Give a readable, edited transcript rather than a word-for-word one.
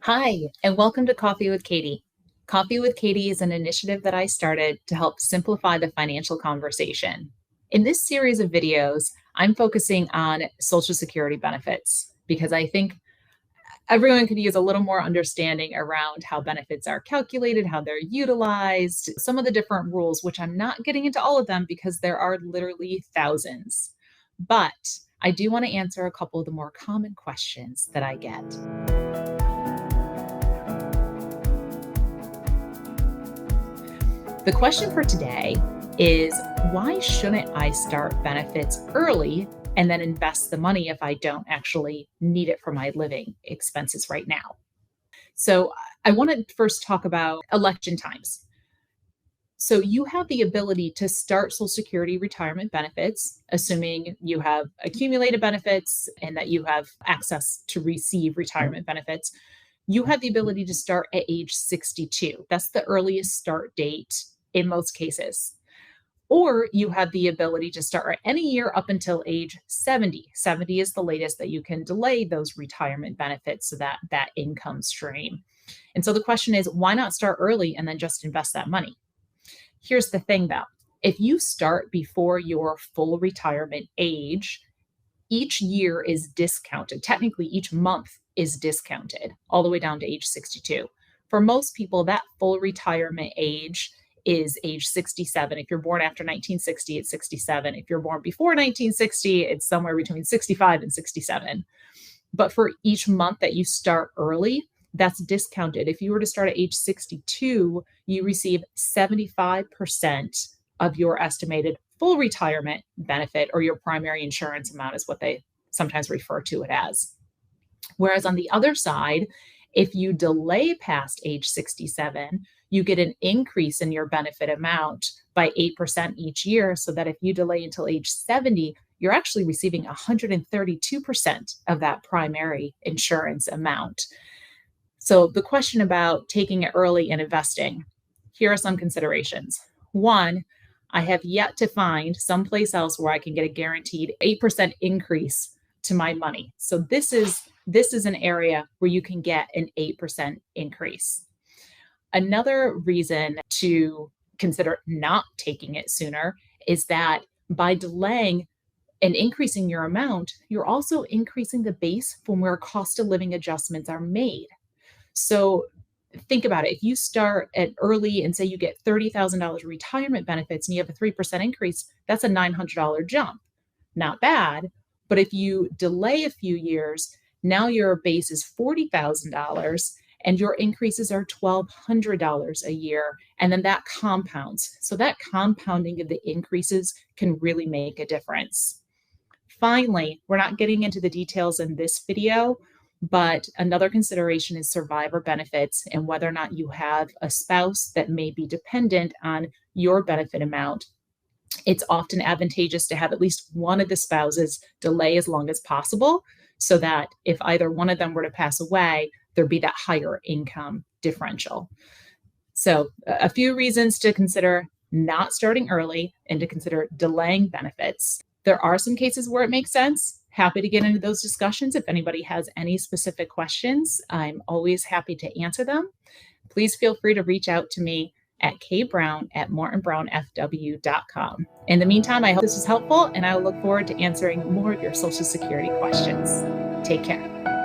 Hi, and welcome to Coffee with Katie. Coffee with Katie is an initiative that I started to help simplify the financial conversation. In this series of videos, I'm focusing on Social Security benefits because I think everyone could use a little more understanding around how benefits are calculated, how they're utilized, some of the different rules, which I'm not getting into all of them because there are literally thousands. But I do want to answer a couple of the more common questions that I get. The question for today is, why shouldn't I start benefits early and then invest the money if I don't actually need it for my living expenses right now? So, I want to first talk about election times. So, you have the ability to start Social Security retirement benefits, assuming you have accumulated benefits and that you have access to receive retirement benefits. You have the ability to start at age 62. That's the earliest start date in most cases. Or you have the ability to start at any year up until age 70. 70 is the latest that you can delay those retirement benefits, so that income stream. And so the question is, why not start early and then just invest that money? Here's the thing though, if you start before your full retirement age, each year is discounted. Technically, each month is discounted all the way down to age 62. For most people, that full retirement age is age 67. If you're born after 1960, it's 67. If you're born before 1960, it's somewhere between 65 and 67. But for each month that you start early, that's discounted. If you were to start at age 62, you receive 75% of your estimated full retirement benefit, or your primary insurance amount is what they sometimes refer to it as. Whereas on the other side, if you delay past age 67, you get an increase in your benefit amount by 8% each year, so that if you delay until age 70, you're actually receiving 132% of that primary insurance amount. So, the question about taking it early and investing, here are some considerations. One, I have yet to find someplace else where I can get a guaranteed 8% increase to my money. So this is an area where you can get an 8% increase. Another reason to consider not taking it sooner is that by delaying and increasing your amount, you're also increasing the base from where cost of living adjustments are made. So think about it. If you start at early and say you get $30,000 retirement benefits and you have a 3% increase, that's a $900 jump. Not bad. But if you delay a few years, now your base is $40,000 and your increases are $1,200 a year. And then that compounds. So that compounding of the increases can really make a difference. Finally, we're not getting into the details in this video, but another consideration is survivor benefits and whether or not you have a spouse that may be dependent on your benefit amount. It's often advantageous to have at least one of the spouses delay as long as possible, so that if either one of them were to pass away, there'd be that higher income differential. So, a few reasons to consider not starting early and to consider delaying benefits. There are some cases where it makes sense. Happy to get into those discussions. If anybody has any specific questions, I'm always happy to answer them. Please feel free to reach out to me at kbrown@mortonbrownfw.com. In the meantime, I hope this was helpful, and I look forward to answering more of your Social Security questions. Take care.